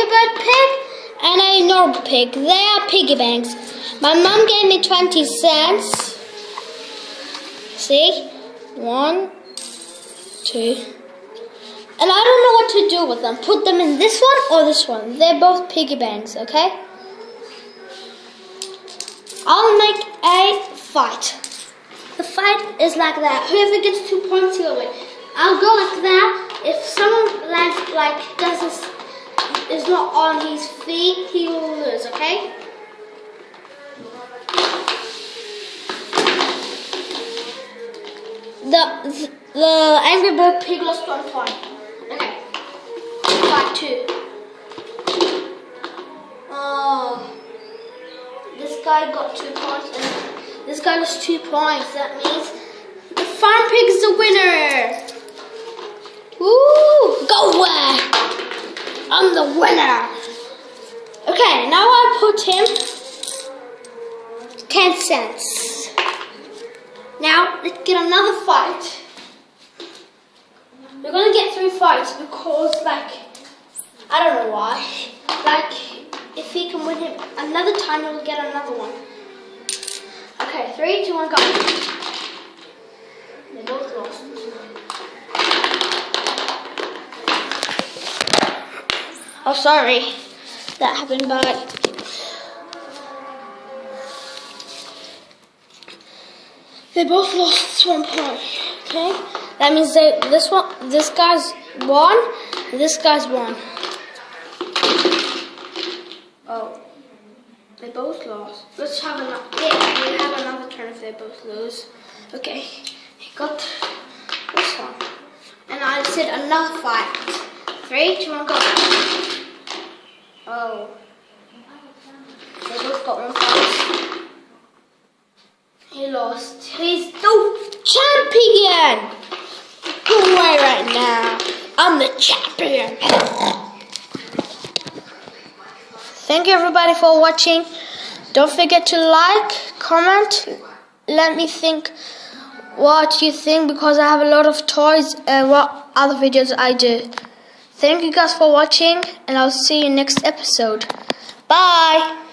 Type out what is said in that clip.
Bird pig and a normal pig. They are piggy banks. My mum gave me 20 cents. See? 1, 2. And I don't know what to do with them. Put them in this one or this one. They're both piggy banks, okay? I'll make a fight. The fight is like that. Whoever gets 2 points, he'll win. I'll go like that. If someone lands is not on his feet, he will lose, okay? The Angry Bird pig lost 1 point. Okay. Fight 2. Oh. This guy got 2 points and this guy lost 2 points. That means the farm pig is the winner. Woo! Go away! I'm the winner. Okay, now I put him 10 cents. Now let's get another fight. We're gonna get 3 fights because, like, I don't know why. Like, if he can win him another time, he'll get another one. Okay, 3, 2, 1, go. They both lost. Oh, sorry. That happened, but they both lost 1 point. Okay? That means this guy's won, and this guy's won. Oh, they both lost. Let's have another. Yeah, we have another turn if they both lose. Okay, he got this one, and I said another fight. 3, 2, 1, go. Oh, they both got 1 point. He lost. He's the champion. Go away right now. I'm the champion. Thank you everybody for watching. Don't forget to like, comment, let me think what you think because I have a lot of toys and what other videos I do. Thank you guys for watching and I'll see you next episode. Bye.